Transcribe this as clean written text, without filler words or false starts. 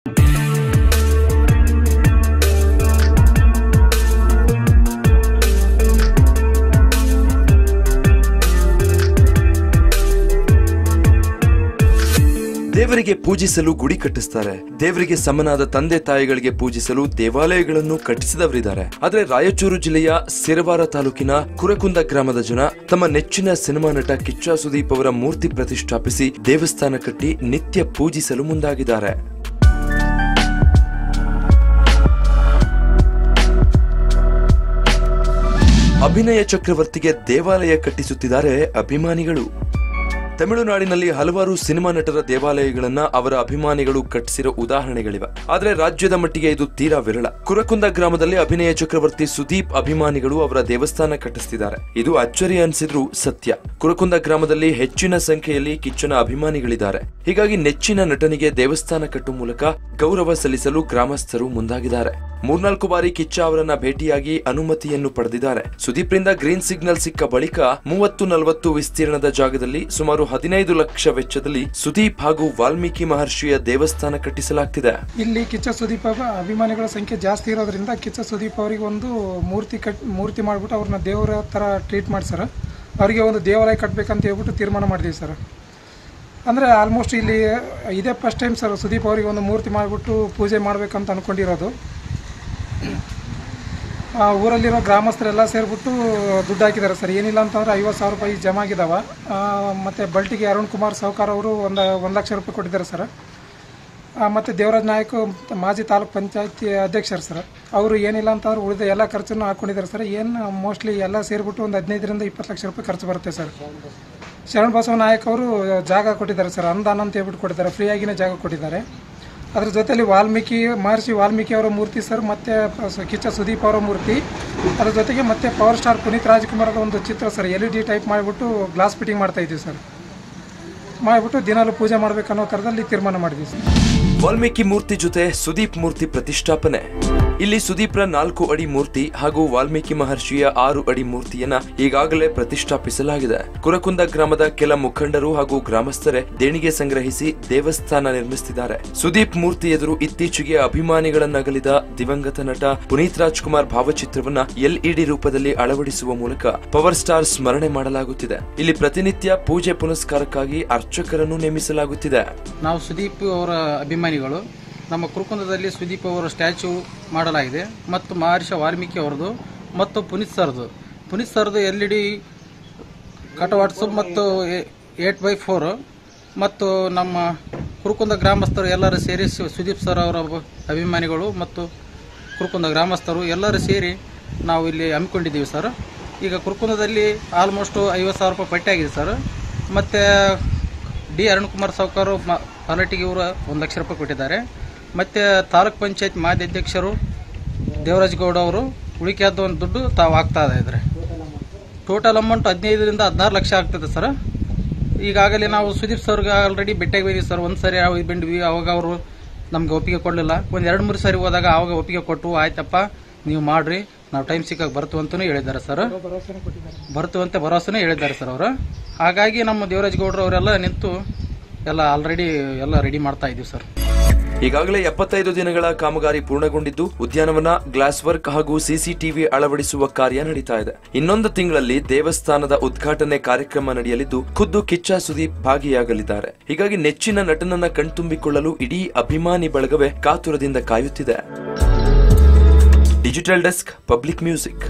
ದೇವರಿಗೆ ಪೂಜಿಸಲು ಗುಡಿ ಕಟ್ಟಿಸ್ತಾರೆ. ದೇವರಿಗೆ ಸಮನಾದ ತಂದೆ ತಾಯಿಗಳಿಗೆ ಪೂಜಿಸಲು ದೇವಾಲಯಗಳನ್ನು ಕಟ್ಟಿಸಿದವರಿದ್ದಾರೆ. ಆದ್ರೆ ರಾಯಚೂರು ಜಿಲ್ಲೆಯ ಸಿರವಾರ ತಾಲೂಕಿನ ಕುರಕುಂದ ಗ್ರಾಮದ ಜನ ತಮ್ಮ ನೆಚ್ಚಿನ ಸಿನಿಮಾ ನಟ ಕಿಚ್ಚ ಸುದೀಪ್ ಅವರ ಮೂರ್ತಿ ಪ್ರತಿಷ್ಠಾಪಿಸಿ ದೇವಸ್ಥಾನ ಕಟ್ಟಿ ನಿತ್ಯ ಪೂಜಿಸಲು ಮುಂದಾಗಿದ್ದಾರೆ. ಅಭಿನಯ ಚಕ್ರವರ್ತಿಗೆ ದೇವಾಲಯ ಕಟ್ಟಿಸುತ್ತಿದ್ದಾರೆ ಅಭಿಮಾನಿಗಳು. ತಮಿಳುನಾಡಿನಲ್ಲಿ ಹಲವಾರು ಸಿನಿಮಾ ನಟರ ದೇವಾಲಯಗಳನ್ನ ಅವರ ಅಭಿಮಾನಿಗಳು ಕಟ್ಟಿಸಿರೋ ಉದಾಹರಣೆಗಳಿವೆ. ಆದ್ರೆ ರಾಜ್ಯದ ಮಟ್ಟಿಗೆ ಇದು ತೀರಾ ವಿರಳ. ಕುರಕುಂದ ಗ್ರಾಮದಲ್ಲಿ ಅಭಿನಯ ಚಕ್ರವರ್ತಿ ಸುದೀಪ್ ಅಭಿಮಾನಿಗಳು ಅವರ ದೇವಸ್ಥಾನ ಕಟ್ಟಿಸ್ತಿದ್ದಾರೆ. ಇದು ಅಚ್ಚರಿ ಅನಿಸಿದ್ರು ಸತ್ಯ. ಕುರಕುಂದ ಗ್ರಾಮದಲ್ಲಿ ಹೆಚ್ಚಿನ ಸಂಖ್ಯೆಯಲ್ಲಿ ಕಿಚ್ಚನ ಅಭಿಮಾನಿಗಳಿದ್ದಾರೆ. ಹೀಗಾಗಿ ನೆಚ್ಚಿನ ನಟನಿಗೆ ದೇವಸ್ಥಾನ ಕಟ್ಟುವ ಮೂಲಕ ಗೌರವ ಸಲ್ಲಿಸಲು ಗ್ರಾಮಸ್ಥರು ಮುಂದಾಗಿದ್ದಾರೆ. 3-4 ಬಾರಿ ಕಿಚ್ಚ ಅವರನ್ನ ಭೇಟಿಯಾಗಿ ಅನುಮತಿಯನ್ನು ಪಡೆದಿದ್ದಾರೆ. ಸುದೀಪ್ರಿಂದ ಗ್ರೀನ್ ಸಿಗ್ನಲ್ ಸಿಕ್ಕ ಬಳಿಕ 30-40 ವಿಸ್ತೀರ್ಣದ ಜಾಗದಲ್ಲಿ ಸುಮಾರು 15 ಲಕ್ಷ ವೆಚ್ಚದಲ್ಲಿ ಸುದೀಪ್ ಹಾಗೂ ವಾಲ್ಮೀಕಿ ಮಹರ್ಷಿಯ ದೇವಸ್ಥಾನ ಕಟ್ಟಿಸಲಾಗ್ತಿದೆ. ಇಲ್ಲಿ ಕಿಚ್ಚ ಸುದೀಪ್ ಅಭಿಮಾನಿಗಳ ಸಂಖ್ಯೆ ಜಾಸ್ತಿ ಇರೋದ್ರಿಂದ ಕಿಚ್ಚ ಸುದೀಪ್ ಅವರಿಗೆ ಒಂದು ಮೂರ್ತಿ ಮಾಡ್ಬಿಟ್ಟು ಅವ್ರನ್ನ ದೇವರ ತರ ಟ್ರೀಟ್ ಮಾಡಿ ಸರ್, ಅವರಿಗೆ ಒಂದು ದೇವಾಲಯ ಕಟ್ಟಬೇಕಂತ ಹೇಳ್ಬಿಟ್ಟು ತೀರ್ಮಾನ ಮಾಡಿದೀವಿ ಸರ್. ಅಂದರೆ ಆಲ್ಮೋಸ್ಟ್ ಇಲ್ಲಿ ಇದೇ ಫಸ್ಟ್ ಟೈಮ್ ಸರ್ ಸುದೀಪ್ ಅವರಿಗೆ ಒಂದು ಮೂರ್ತಿ ಮಾಡಿಬಿಟ್ಟು ಪೂಜೆ ಮಾಡಬೇಕಂತ ಅಂದ್ಕೊಂಡಿರೋದು. ಊರಲ್ಲಿರೋ ಗ್ರಾಮಸ್ಥರೆಲ್ಲ ಸೇರಿಬಿಟ್ಟು ದುಡ್ಡು ಹಾಕಿದ್ದಾರೆ ಸರ್. ಏನಿಲ್ಲ ಅಂತಂದರೆ 50,000 ರೂಪಾಯಿ ಜಮಾ ಆಗಿದ್ದಾವೆ. ಮತ್ತು ಬಲ್ಟಿಗೆ ಅರುಣ್ ಕುಮಾರ್ ಸಾವ್ಕಾರ್ ಅವರು 1 ಲಕ್ಷ ರೂಪಾಯಿ ಕೊಟ್ಟಿದ್ದಾರೆ ಸರ್. ಮತ್ತು ದೇವರಾಜ್ ನಾಯಕ್ ಮಾಜಿ ತಾಲೂಕ್ ಪಂಚಾಯತಿ ಅಧ್ಯಕ್ಷರು ಸರ್, ಅವರು ಏನಿಲ್ಲ ಅಂತಂದ್ರೆ ಉಳಿದ ಎಲ್ಲ ಖರ್ಚನ್ನು ಹಾಕ್ಕೊಂಡಿದ್ದಾರೆ ಸರ್. ಏನು ಮೋಸ್ಟ್ಲಿ ಎಲ್ಲ ಸೇರಿಬಿಟ್ಟು ಒಂದು 15-20 ಲಕ್ಷ ರೂಪಾಯಿ ಖರ್ಚು ಬರುತ್ತೆ ಸರ್. ಶರಣ ಬಸವ ನಾಯಕ್ ಅವರು ಜಾಗ ಕೊಟ್ಟಿದ್ದಾರೆ ಸರ್, ಅನುದಾನ ಅಂತ ಹೇಳ್ಬಿಟ್ಟು ಕೊಟ್ಟಿದ್ದಾರೆ, ಫ್ರೀಯಾಗಿನೇ ಜಾಗ ಕೊಟ್ಟಿದ್ದಾರೆ. ಅದ್ರ ಜೊತೆಲಿ ಮಹರ್ಷಿ ವಾಲ್ಮೀಕಿ ಅವರ ಮೂರ್ತಿ ಸರ್, ಮತ್ತು ಕಿಚ್ಚ ಸುದೀಪ್ ಅವರ ಮೂರ್ತಿ, ಅದ್ರ ಜೊತೆಗೆ ಮತ್ತೆ ಪವರ್ ಸ್ಟಾರ್ ಪುನೀತ್ ರಾಜ್ಕುಮಾರದ ಒಂದು ಚಿತ್ರ ಸರ್, LED ಟೈಪ್ ಮಾಡಿಬಿಟ್ಟು ಗ್ಲಾಸ್ ಫಿಟ್ಟಿಂಗ್ ಮಾಡ್ತಾ ಇದ್ದೀವಿ ಸರ್. ಮಾಡಿಬಿಟ್ಟು ದಿನಾಲು ಪೂಜೆ ಮಾಡಬೇಕನ್ನೋ ಥರದಲ್ಲಿ ತೀರ್ಮಾನ ಮಾಡಿದ್ವಿ ಸರ್. ವಾಲ್ಮೀಕಿ ಮೂರ್ತಿ ಜೊತೆ ಸುದೀಪ್ ಮೂರ್ತಿ ಪ್ರತಿಷ್ಠಾಪನೆ. ಇಲ್ಲಿ ಸುದೀಪ್ರ 4 ಅಡಿ ಮೂರ್ತಿ ಹಾಗೂ ವಾಲ್ಮೀಕಿ ಮಹರ್ಷಿಯ 6 ಅಡಿ ಮೂರ್ತಿಯನ್ನ ಈಗಾಗಲೇ ಪ್ರತಿಷ್ಠಾಪಿಸಲಾಗಿದೆ. ಕುರಕುಂದ ಗ್ರಾಮದ ಕೆಲ ಮುಖಂಡರು ಹಾಗೂ ಗ್ರಾಮಸ್ಥರೇ ದೇಣಿಗೆ ಸಂಗ್ರಹಿಸಿ ದೇವಸ್ಥಾನ ನಿರ್ಮಿಸುತ್ತಿದ್ದಾರೆ. ಸುದೀಪ್ ಮೂರ್ತಿ ಎದುರು ಇತ್ತೀಚೆಗೆ ಅಭಿಮಾನಿಗಳನ್ನಗಲಿದ ದಿವಂಗತ ನಟ ಪುನೀತ್ ರಾಜ್ಕುಮಾರ್ ಭಾವಚಿತ್ರವನ್ನ LED ರೂಪದಲ್ಲಿ ಅಳವಡಿಸುವ ಮೂಲಕ ಪವರ್ ಸ್ಟಾರ್ ಸ್ಮರಣೆ ಮಾಡಲಾಗುತ್ತಿದೆ. ಇಲ್ಲಿ ಪ್ರತಿನಿತ್ಯ ಪೂಜೆ ಪುನಸ್ಕಾರಕ್ಕಾಗಿ ಅರ್ಚಕರನ್ನು ನೇಮಿಸಲಾಗುತ್ತಿದೆ. ನಾವು ಸುದೀಪ್ ಅವರ ಅಭಿಮಾನಿಗಳು. ನಮ್ಮ ಕುರುಕುಂದದಲ್ಲಿ ಸುದೀಪ್ ಅವರ ಸ್ಟ್ಯಾಚ್ಯೂ ಮಾಡಲಾಗಿದೆ ಮತ್ತು ಮಹರ್ಷಿ ವಾಲ್ಮೀಕಿ ಅವರದು ಮತ್ತು ಪುನೀತ್ ಸರ್ದು LED ಕಟವಾಟ್ಸು ಮತ್ತು 8x4 ಮತ್ತು ನಮ್ಮ ಕುರುಕುಂದ ಗ್ರಾಮಸ್ಥರು ಎಲ್ಲರೂ ಸೇರಿ ಸುದೀಪ್ ಸರ್ ಅವರ ಅಭಿಮಾನಿಗಳು ಮತ್ತು ಕುರುಕುಂದ ಗ್ರಾಮಸ್ಥರು ಎಲ್ಲರೂ ಸೇರಿ ನಾವು ಇಲ್ಲಿ ಹಮ್ಮಿಕೊಂಡಿದ್ದೀವಿ ಸರ್. ಈಗ ಕುರುಕುಂದದಲ್ಲಿ ಆಲ್ಮೋಸ್ಟ್ 50,000 ರೂಪಾಯಿ ಪಟ್ಟಿ ಸರ್. ಮತ್ತು ಅರುಣ್ ಕುಮಾರ್ ಸಾವ್ಕಾರ್ ಪಾಲಟಿಗೆ ಇವರು 1 ಲಕ್ಷ ರೂಪಾಯಿ ಕೊಟ್ಟಿದ್ದಾರೆ. ಮತ್ತು ತಾಲೂಕ್ ಪಂಚಾಯತ್ ಮಾಜಿ ಅಧ್ಯಕ್ಷರು ದೇವರಾಜ್ ಗೌಡ ಅವರು ಉಳಿಕೆಯಾದ ಒಂದು ದುಡ್ಡು ತಾವು ಹಾಕ್ತಾ ಇದ್ದಾರೆ. ಟೋಟಲ್ ಅಮೌಂಟ್ 15-16 ಲಕ್ಷ ಆಗ್ತದೆ ಸರ್. ಈಗಾಗಲೇ ನಾವು ಸುದೀಪ್ ಸರ್ಗೆ ಆಲ್ರೆಡಿ ಭೇಟಿಯಾಗಿ ಬಂದಿದ್ದೀವಿ ಸರ್. ಒಂದು ಸರಿ ಬಂದ್ವಿ, ಅವಾಗ ಅವರು ನಮ್ಗೆ ಒಪ್ಪಿಗೆ ಕೊಡಲಿಲ್ಲ. ಒಂದು 2-3 ಸರಿ ಹೋದಾಗ ಅವಾಗ ಒಪ್ಪಿಗೆ ಕೊಟ್ಟು ಆಯ್ತಪ್ಪ ನೀವು ಮಾಡ್ರಿ, ನಾವು ಟೈಮ್ ಸಿಕ್ಕಾಗ ಬರ್ತೀವಿ ಅಂತಲೂ ಹೇಳಿದ್ದಾರೆ ಸರ್. ಬರ್ತೀವಂತೆ ಭರವಸೆನೂ ಹೇಳಿದ್ದಾರೆ ಸರ್ ಅವರು. ಹಾಗಾಗಿ ನಮ್ಮ ದೇವರಾಜ್ ಗೌಡ್ರು ಅವರೆಲ್ಲ ನಿಂತು ಎಲ್ಲ ಆಲ್ರೆಡಿ ಎಲ್ಲ ರೆಡಿ ಮಾಡ್ತಾ ಇದ್ದೀವಿ ಸರ್. ಈಗಾಗಲೇ 75 ದಿನಗಳ ಕಾಮಗಾರಿ ಪೂರ್ಣಗೊಂಡಿದ್ದು ಉದ್ಯಾನವನ, ಗ್ಲಾಸ್ ವರ್ಕ್ ಹಾಗೂ CCTV ಅಳವಡಿಸುವ ಕಾರ್ಯ ನಡೀತಾ ಇದೆ. ಇನ್ನೊಂದು ತಿಂಗಳಲ್ಲಿ ದೇವಸ್ಥಾನದ ಉದ್ಘಾಟನೆ ಕಾರ್ಯಕ್ರಮ ನಡೆಯಲಿದ್ದು ಖುದ್ದು ಕಿಚ್ಚ ಸುದೀಪ್ ಭಾಗಿಯಾಗಲಿದ್ದಾರೆ. ಹೀಗಾಗಿ ನೆಚ್ಚಿನ ನಟನನ್ನ ಕಣ್ತುಂಬಿಕೊಳ್ಳಲು ಇಡೀ ಅಭಿಮಾನಿ ಬಳಗವೇ ಕಾತುರದಿಂದ ಕಾಯುತ್ತಿದೆ. Digital desk, public music.